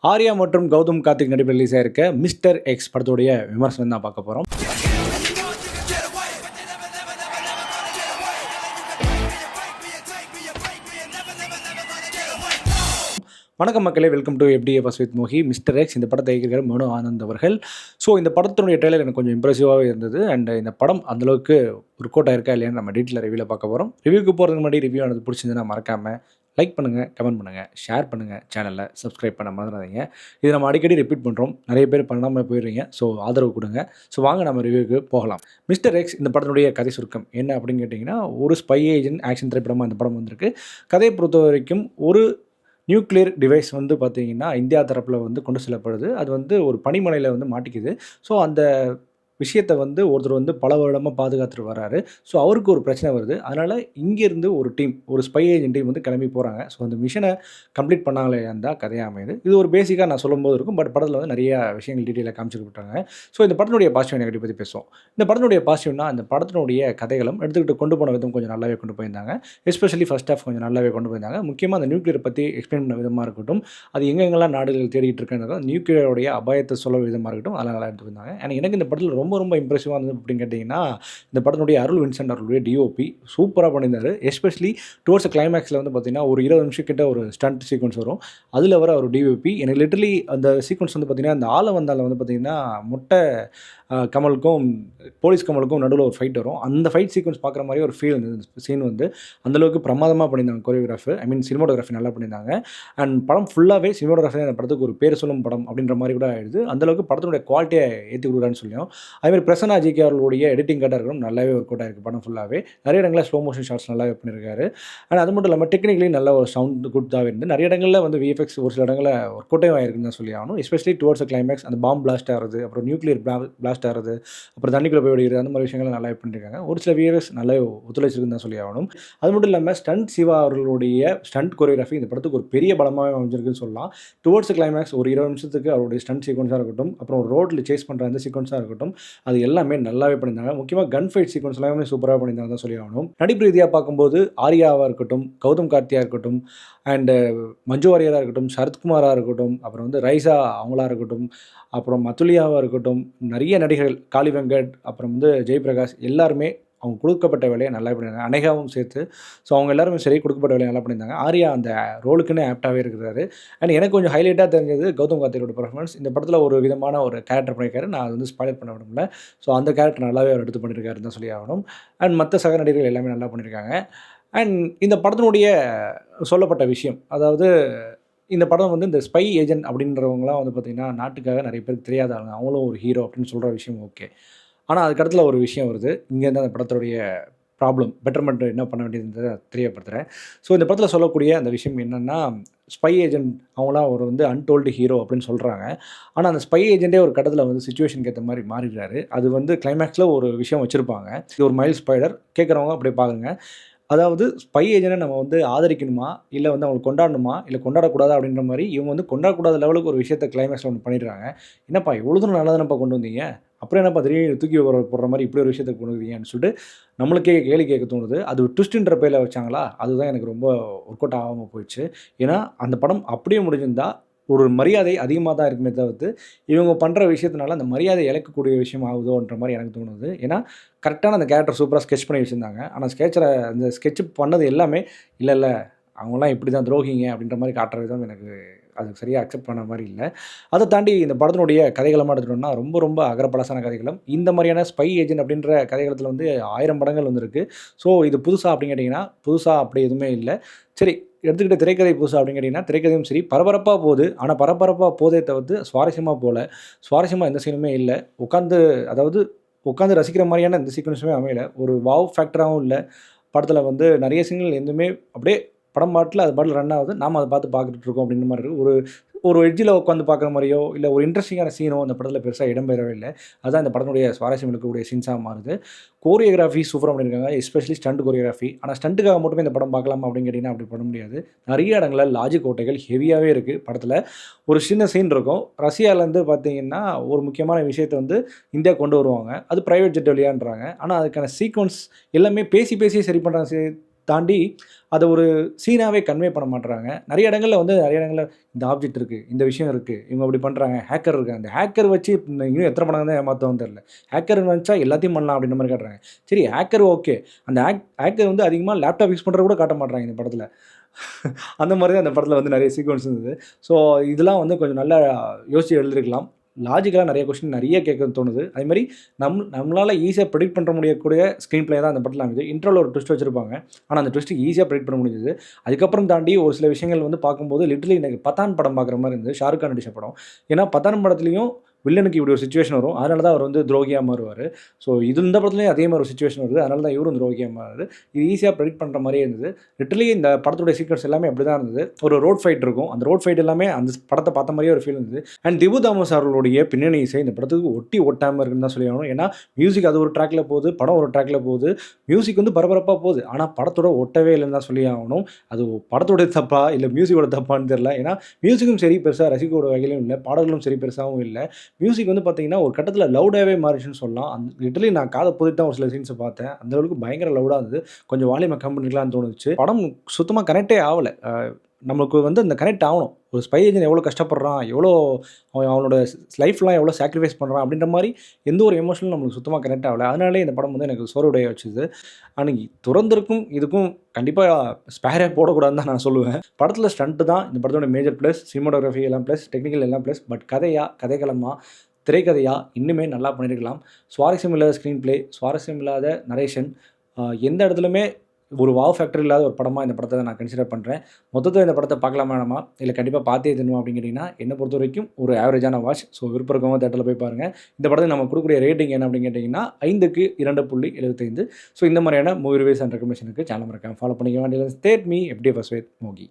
ஆர்யா மற்றும் கௌதம் கார்த்திக் நடிப்பில் ரிலீஸ் ஆயிருக்க மிஸ்டர் எக்ஸ் படத்துடைய விமர்சனம் தான் பார்க்க போகிறோம். வணக்கம் மக்களே, welcome to FDFS with Mohi. Mister X இந்த படத்தை இயக்கிற மனு ஆனந்த் அவர்கள். ஸோ இந்த படத்தினுடைய ட்ரெய்லர் எனக்கு கொஞ்சம் இம்ப்ரெசிவாகவே இருந்தது. அண்ட் இந்த படம் அந்தளவுக்கு ஒர்க் அவுட் ஆயிருக்கா இல்லையான்னு நம்ம டீட்டெயில் ரிவ்யூவில் பார்க்க போகிறோம். ரிவ்யூக்கு போகிறதுக்கு முன்னாடி ரிவ்யூ ஆனது பிடிச்சிருந்துன்னா மறக்காமல் லைக் பண்ணுங்கள், கமெண்ட் பண்ணுங்கள், ஷேர் பண்ணுங்கள், சேனலில் சப்ஸ்கிரைப் பண்ண மறந்துடாதீங்க. இது நம்ம அடிக்கடி ரிப்பீட் பண்ணுறோம், நிறைய பேர் பண்ணாமல் போயிடுறீங்க. ஸோ ஆதரவு கொடுங்க. ஸோ வாங்க நம்ம ரிவ்யூக்கு போகலாம். மிஸ்டர் எக்ஸ் இந்த படத்தினுடைய கதை சுருக்கம் என்ன அப்படின்னு கேட்டிங்கன்னா, ஒரு ஸ்பை ஏஜென்ட் ஆக்ஷன் திரைப்படமாக இந்த படம் வந்திருக்கு. கதையை பொறுத்த வரைக்கும் ஒரு நியூக்ளியர் டிவைஸ் வந்து பார்த்திங்கன்னா இந்தியா தரப்பில் வந்து கொண்டு செல்லப்படுது. அது வந்து ஒரு பனிமலையில் வந்து மாட்டிக்குது. ஸோ அந்த விஷயத்தை வந்து ஒருத்தர் வந்து பல வருடமாக பாதுகாத்துட்டு வராரு. ஸோ அவருக்கு ஒரு பிரச்சனை வருது. அதனால் இங்கேருந்து ஒரு டீம், ஒரு ஸ்பை ஏஜென்ட் டீம் வந்து கிளம்பி போகிறாங்க. ஸோ அந்த மிஷனை கம்ப்ளீட் பண்ணாங்களே தான் கதையாக அமையுது. இது ஒரு பேசிக்காக நான் சொல்லும்போது இருக்கும். பட் படத்தில் வந்து நிறைய விஷயங்கள் டீட்டெயிலாக காமிச்சிருக்காங்க. ஸோ இந்த படத்தினுடைய பாசிட்டிவ் நெகட்டிவ் பற்றி பேசுவோம். இந்த படத்தினுடைய பாசிட்டிவ்னா அந்த படத்தினுடைய கதைகளும் எடுத்துக்கிட்டு கொண்டு போன விதம் கொஞ்சம் நல்லாவே கொண்டு போயிருந்தாங்க. எஸ்பெஷலி ஃபர்ஸ்ட் ஹாஃப் கொஞ்சம் நல்லாவே கொண்டு போயிருந்தாங்க. முக்கியமாக அந்த நியூக்ளியர் பற்றி எக்ஸ்பிளைன் பண்ண விதமாக இருக்கட்டும், அது எங்கெங்கெல்லாம் நாடுகள் தேடிட்டு இருக்குன்றத நியூக்ளியருடைய அபாயத்தை சொல்ல விதமாக இருக்கட்டும், அதெல்லாம் நல்லா எடுத்து போயிருந்தாங்க. எனக்கு இந்த படத்தில் ரொம்ப ரொம்ப இம்ப்ரெசிவாக இருந்தது அப்படின்னு கேட்டிங்கன்னா, இந்த படத்தினுடைய அருள் வின்சென்ட் அவர்களுடைய டிஓபி சூப்பராக பண்ணியிருந்தார். எஸ்பெஷலி டுவர்ட்ஸ் கிளைமேக்ஸில் வந்து பார்த்திங்கன்னா ஒரு 20 நிமிஷம் கிட்ட ஒரு ஸ்டண்ட் சீக்வன்ஸ் வரும். அதில் வர ஒரு டிஓபி எனக்கு லிட்டரலி அந்த சீக்வன்ஸ் வந்து பார்த்திங்கன்னா, அந்த ஆள வந்தால வந்து பார்த்திங்கன்னா மொட்டை கமலுக்கும் போலீஸ் கமலுக்கும் நடுவில் ஒரு ஃபைட் வரும். அந்த ஃபைட் சீக்வன்ஸ் பார்க்குற மாதிரி ஒரு ஃபீல் இருந்தது. சீன் வந்து அந்தளவுக்கு பிரமாதமாக பண்ணியிருந்தாங்க. கொரியோகிராஃபி சினிமாட்டோகிராஃபி நல்லா பண்ணியிருந்தாங்க. அண்ட் படம் ஃபுல்லாகவே சினிமாட்டோகிராஃபி அந்த படத்துக்கு ஒரு பேர் சொல்லும் படம் அப்படின்ற மாதிரி கூட ஆயிடுது. அந்தளவுக்கு படத்தினுடைய குவாலிட்டியை ஏற்றி கொடுக்குறான்னு சொல்லியும். அதேமாதிரி பிரசன்னா ஜிகே அவர்களுடைய எடிட்டிங் கட்டாக இருக்கணும், நல்லாவே ஒர்க் அவுட் ஆயிருக்கு படம் ஃபுல்லாகவே. நிறைய இடங்களில் ஸ்லோ மோஷன் ஷாட்ஸ் நல்லாவே பண்ணியிருக்காரு. அண்ட் அது மட்டும் இல்லாமல் டெக்னிக்கலி நல்ல ஒரு சவுண்ட் குட்டாகவே இருந்து நிறைய இடங்களில் வந்து விஎஃப்எக்ஸ் ஒரு சில இடங்களில் ஒர்க் அவுட்டே ஆயிருக்குன்னு தான் சொல்லி ஆகணும். எஸ்பெஷலி டுவர்ட்ஸ் கிளைமேக்ஸ் அந்த பாம் பிளாஸ்ட் ஆகிறது, அப்புறம் நியூக்ளியர் பிளாஸ்ட் ஆகிறது, அப்புறம் தண்ணிக்குள்ளே போய் விடுகிறது, அந்த மாதிரி விஷயங்கள் நல்லா பண்ணியிருக்காங்க. ஒரு சில விஎஃப்எக்ஸ் நல்லா ஒத்துழைச்சிருக்குன்னு தான் சொல்லி ஆகணும். அது மட்டும் இல்லாமல் ஸ்டண்ட் சிவா அவர்களுடைய ஸ்டண்ட் கொரியோகிராஃபி இந்த படத்துக்கு ஒரு பெரிய பலமாகவே அமைஞ்சிருக்குன்னு சொல்லலாம். டுவர்ட்ஸ் கிளைமேக்ஸ் ஒரு 20 நிமிஷத்துக்கு அவருடைய ஸ்டண்ட் சீக்வன்ஸாக இருக்கட்டும், அப்புறம் ரோட்டில் சேஸ் பண்ணுற அந்த சீக்வன்ஸாக இருக்கட்டும், அது எல்லாமே நல்லாவே பண்ணியிருந்தாங்க. முக்கியமாக கன் ஃபைட் சீக்வன்ஸ் எல்லாமே சூப்பராக பண்ணியிருந்தாங்க தான் சொல்லி ஆகணும். நடிப்பு ரீதியாக பார்க்கும்போது ஆர்யாவாக இருக்கட்டும், கௌதம் கார்த்தியாக இருக்கட்டும், அண்டு மஞ்சு வாரியராக இருக்கட்டும், சரத்குமாராக இருக்கட்டும், அப்புறம் வந்து ரைசா அவங்களா இருக்கட்டும், அப்புறம் அதுல்யாவாக இருக்கட்டும், நிறைய நடிகர்கள் காளி வெங்கட், அப்புறம் வந்து ஜெயபிரகாஷ் எல்லாருமே அவங்க கொடுக்கப்பட்ட வேலையை நல்லா பண்ணியிருந்தாங்க. அனேகாவும் சேர்த்து. ஸோ அவங்க எல்லாருமே சரி கொடுக்கப்பட்ட வேலையை நல்லா பண்ணியிருந்தாங்க. ஆர்யா அந்த ரோலுக்குன்னு ஆப்டாகவே இருக்கிறாரு. அண்ட் எனக்கு கொஞ்சம் ஹைலைட்டாக தெரிஞ்சது கௌதம் கார்த்தியோட பர்ஃபார்மன்ஸ். இந்த படத்தில் ஒரு விதமான ஒரு கேரக்டர் பண்ணியிருக்காரு. நான் அது வந்து ஸ்பாய்லர் பண்ண விடல. ஸோ அந்த கேரக்டர் நல்லாவே அவர் எடுத்து பண்ணியிருக்காருன்னு தான் சொல்லி ஆகணும். அண்ட் மற்ற சக நடிகர்கள் எல்லாமே நல்லா பண்ணியிருக்காங்க. அண்ட் இந்த படத்தினுடைய சொல்லப்பட்ட விஷயம், அதாவது இந்த படம் வந்து இந்த ஸ்பை ஏஜென்ட் அப்படின்றவங்களாம் வந்து பார்த்திங்கன்னா நாட்டுக்காக நிறைய பேருக்கு தெரியாத ஆளுங்க, அவங்களும் ஒரு ஹீரோ அப்படின்னு சொல்கிற விஷயம் ஓகே. ஆனால் அதுக்கடுத்துல ஒரு விஷயம் வருது. இங்கேருந்து அந்த படத்துடைய ப்ராப்ளம் பெட்டர்மெண்ட் என்ன பண்ண வேண்டியதுன்றதை தெரியப்படுத்துகிறேன். ஸோ இந்த படத்தில் சொல்லக்கூடிய அந்த விஷயம் என்னென்னா, ஸ்பை ஏஜென்ட் அவங்களாம் ஒரு வந்து அன்டோல்டு ஹீரோ அப்படின்னு சொல்கிறாங்க. ஆனால் அந்த ஸ்பை ஏஜென்ட்டே ஒரு கட்டத்தில் வந்து சிச்சுவேஷனுக்கு ஏற்ற மாதிரி மாறிடுறாரு. அது வந்து கிளைமேக்ஸில் ஒரு விஷயம் வச்சுருப்பாங்க. இது ஒரு மைல் ஸ்பைடர் கேட்குறவங்க அப்படியே பாருங்க. அதாவது ஸ்பை ஏஜென்ட்டை நம்ம வந்து ஆதரிக்கணுமா, இல்லை வந்து அவங்களுக்கு கொண்டாடணுமா, இல்லை கொண்டாடக்கூடாதா அப்படின்ற மாதிரி இவங்க வந்து கொண்டாடக்கூடாத லெவலுக்கு ஒரு விஷயத்தை கிளைமேக்ஸில் ஒன்று பண்ணிடுறாங்க. என்னப்பா இவ்வளோ தூரம் நல்லா தானப்பா கொண்டு வந்தீங்க, அப்புறம் என்னப்பா திடீர்னு தூக்கி போடுற மாதிரி இப்படி ஒரு விஷயத்தை கொண்டு வந்தீங்கன்னு சொல்லிட்டு நம்மளுக்கே கேள்வி கேட்க தோணுது. அது ட்விஸ்ட்டுன்ற பேரில் வச்சாங்களா, அதுதான் எனக்கு ரொம்ப ஒர்க் அவுட் ஆகாமல் போயிடுச்சு. ஏன்னா அந்த படம் அப்படியே முடிஞ்சிருந்தா ஒரு மரியாதை அதிகமாக தான் இருக்குமே தவிர்த்து இவங்க பண்ணுற விஷயத்தினால அந்த மரியாதை இழக்கக்கூடிய விஷயம் ஆகுதோன்ற மாதிரி எனக்கு தோணுது. ஏன்னா கரெக்டான அந்த கேரக்டர் சூப்பராக ஸ்கெட்ச் பண்ணி வச்சுருந்தாங்க. ஆனால் அந்த ஸ்கெட்ச் பண்ணது எல்லாமே இல்லை அவங்களாம் இப்படி தான் துரோகிங்க அப்படின்ற மாதிரி காட்டுற விதம் எனக்கு அது சரியாக அக்செப்ட் பண்ண மாதிரி இல்லை. அதை தாண்டி இந்த படத்தினுடைய கதைகளமாக எடுத்துட்டோம்னா ரொம்ப ரொம்ப அகரப்பலசான கதைகளும், இந்த மாதிரியான ஸ்பை ஏஜென்ட் அப்படின்ற கதைகளத்தில் வந்து 1000 படங்கள் வந்துருக்கு. ஸோ இது புதுசாக அப்படின்னு கேட்டிங்கன்னா புதுசாக அப்படி எதுவுமே இல்லை. சரி, எடுத்துக்கிட்ட திரைக்கதை புதுசாக அப்படின்னு கேட்டிங்கன்னா திரைக்கதையும் சரி பரபரப்பாக போகுது. ஆனால் பரபரப்பாக போதே தவிர்த்து சுவாரஸ்யமாக எந்த சீனுமே இல்லை. உட்காந்து ரசிக்கிற மாதிரியான எந்த சீக்வன்ஸுமே அமையலை. ஒரு வாவ் ஃபேக்டராகவும் இல்லை. படத்தில் வந்து நிறைய சீன்கள் எதுவுமே அப்படியே படம் பாட்டில் அது பாட்டில் ரன் ஆகுது, நாம் அதை பார்த்துட்டு இருக்கோம் அப்படின்ற மாதிரி இருக்குது. ஒரு எட்ஜில் உட்காந்து பார்க்குற மாதிரியோ இல்லை ஒரு இன்ட்ரெஸ்டிங்கான சீனோ அந்த படத்தில் பெருசாக இடம்பெறவே இல்லை. அதுதான் இந்த படத்தினுடைய சுவாரஸ்யம் இருக்கக்கூடிய சீன்ஸாக மாறுது. கோரியோகிராஃபி சூப்பராக பண்ணியிருக்காங்க, எஸ்பெஷலி ஸ்டண்ட் கோரியோகிராஃபி. ஆனால் ஸ்டண்ட்டுக்காக மட்டுமே இந்த படம் பார்க்கலாமா அப்படின்னு கேட்டிங்கன்னா அப்படி பண்ண முடியாது. நிறைய இடங்களில் லாஜிக் கோட்டைகள் ஹெவியாகவே இருக்குது படத்தில். ஒரு சின்ன சீன் இருக்கும், ரஷ்யாவிலேருந்து பார்த்தீங்கன்னா ஒரு முக்கியமான விஷயத்தை வந்து இந்தியா கொண்டு வருவாங்க. அது ப்ரைவேட் ஜெட் வழியான்றாங்க. ஆனால் அதுக்கான சீக்வன்ஸ் எல்லாமே பேசி சரி பண்ணுறாங்க தாண்டி அதை ஒரு சீனாவே கன்வே பண்ண மாட்றாங்க. நெறைய இடங்கள்ல இந்த ஆப்ஜெக்ட் இருக்குது, இந்த விஷயம் இருக்குது, இவங்க அப்படி பண்ணுறாங்க, ஹேக்கர் இருக்காங்க. அந்த ஹேக்கர் வச்சு இன்னும் எத்தனை படம் தான் ஏமாத்துவாங்கன்னு தெரியல. ஹேக்கர் நெனச்சா எல்லாத்தையும் பண்ணலாம் அப்படின்ற மாரி காட்டுறாங்க. சரி ஹேக்கர் ஓகே. அந்த ஹேக்கர் வந்து அதிகமா லேப்டாப் யூஸ் பண்ணுறத கூட காட்ட மாட்றாங்க இந்த படத்தில. அந்த மாரி தான் அந்த படத்தில வந்து நெறைய சீக்வென்ஸ் இருந்தது. ஸோ இதெல்லாம் வந்து கொஞ்சம் நல்லா யோசிச்சு எழுதியிருக்கலாம். லாஜிக்கலா நெறைய கொஸ்டின் நெறைய கேட்கணும்னு தோணுது. அதேமாரி நம்மளால ஈஸியா பிரெடிக்ட் பண்ண முடியக்கூடிய ஸ்க்ரீன் பிளே தான் அந்த படத்தில அமைஞ்சது. இன்ட்ரோல ஒரு ட்விஸ்ட் வச்சிருப்பாங்க. ஆனா அந்த ட்விஸ்ட் ஈஸியா பிரெடிக்ட் பண்ண முடிஞ்சது. அதுக்கப்புறம் தாண்டி ஒரு சில விஷயங்கள் வந்து பார்க்கும்போது லிட்டரலி எனக்கு பதான் படம் பார்க்குற மாரி இருந்தது. ஷாருக் கான் நடிச்ச படம். ஏன்னா பதான் படத்திலயும் வில்லனுக்கு இப்படி ஒரு சிச்சுவேஷன் வரும். அதனால தான் அவர் வந்து துரோகியா மாறுவாரு. ஸோ இந்த படத்துலயும் அதே மாரி ஒரு சிச்சுவேஷன் வருது. அதனால தான் இவரும் துரோகியா மாறுறாரு. இது ஈஸியா பிரெடிக்ட் பண்ற மாரியே இருந்தது. லிட்டரலி இந்த படத்துடைய சீக்வென்ஸ் எல்லாமே அப்படிதான் இருந்தது. ஒரு ரோட் ஃபைட் இருக்கும். அந்த ரோட் ஃபைட் எல்லாமே அந்த படத்த பார்த்த மாரியே ஒரு ஃபீல் இருந்தது. அண்ட் திபு தாமஸ் அவர்களுடைய பின்னணி இசை இந்த படத்துக்கு ஒட்டாம இருக்குன்னு தான் சொல்லி ஆகணும். ஏன்னா மியூசிக் அது ஒரு ட்ராக்ல போகுது, படம் ஒரு ட்ராக்ல போகுது. மியூசிக் வந்து பரபரப்பா போகுது. ஆனா படத்தோட ஒட்டவே இல்லன்னு தான் சொல்லி ஆகணும். அது படத்தோட தப்பா இல்ல மியூசிக்கோட தப்பான்னு தெரியல. ஏன்னா மியூசிக்கும் சரி பெருசா ரசிக்கக்கூடிய வகையிலும் இல்ல. பாடல்களும் சரி பெருசாவும் இல்ல. மியூசிக் வந்து பார்த்தீங்கன்னா, ஒரு கட்டத்தில லவுடாவே மாறிடுச்சுன்னு சொல்லலாம். லிட்டரலி நான் காத பொத்திட்டு தான் ஒரு சில சீன்ஸ பார்த்தேன். அந்த அளவுக்கு பயங்கர லவுடா இருந்தது. கொஞ்சம் வால்யூம கம்மி பண்ணிக்கலாம்னு தோணுச்சு. படம் சுத்தமா கனெக்ட்டே ஆவல. நமக்கு வந்து அந்த கனெக்ட் ஆவணும். ஒரு ஸ்பை ஏஜென்ட் எவ்வளோ கஷ்டப்படுறான், எவ்வளோ அவனோட லைஃப்லாம் எவ்வளோ சாக்ரிஃபைஸ் பண்ணுறான் அப்படின்ற மாரி எந்த ஒரு எமோஷனும் நம்மளுக்கு சுத்தமா கனெக்ட் ஆகல. அதனாலேயே இந்த படம் வந்து எனக்கு சோர்வடைய வச்சுது. அன்னைக்கு துறந்திருக்கும் இதுக்கும் கண்டிப்பா ஸ்பேரே போடக்கூடாதுன்னு தான் நான் சொல்லுவேன். படத்தில ஸ்டண்ட் தான் இந்த படத்தோட மேஜர் ப்ளஸ், சினிமாட்டோகிராஃபி எல்லாம் ப்ளஸ், டெக்னிக்கல் எல்லாம் ப்ளஸ். பட் கதைக்களமா, திரைக்கதையா இன்னுமே நல்லா பண்ணியிருக்கலாம். சுவாரஸ்யம் இல்லாத ஸ்க்ரீன் பிளே, சுவாரஸ்யம் இல்லாத நரேஷன், எந்த இடத்துலயுமே ஒரு வாவ் ஃபேக்டர் இல்லாத ஒரு படமா இந்த படத்த நான் கன்சிடர் பண்றேன். மொத்தத்தில இந்த படத்த பார்க்கலாமா வேணாமா? இல்ல கண்டிப்பா பார்த்தே தீரணுமா அப்படின்னு கேட்டீங்கன்னா, என்ன பொறுத்தவரைக்கும் ஒரு ஆவரேஜான வாட்ச். ஸோ விருப்பம் இருக்கவங்க தியேட்டர்ல போய் பாருங்க. இந்த படத்துக்கு நம்ம குடுக்கக்கூடிய ரேட்டிங் என்ன அப்படின்னு கேட்டீங்கன்னா, 5க்கு 2.75. ஸோ இந்த மாதிரியான மூவி ரிவ்யூஸ் அண்ட் ரெக்கமெண்டேஷனுக்கு சேனல் மறக்காம ஃபாலோ பண்ணிக்க வேண்டியது. ஸ்டேட் மீ எஃப்டிஎஃப் வித் மோகி.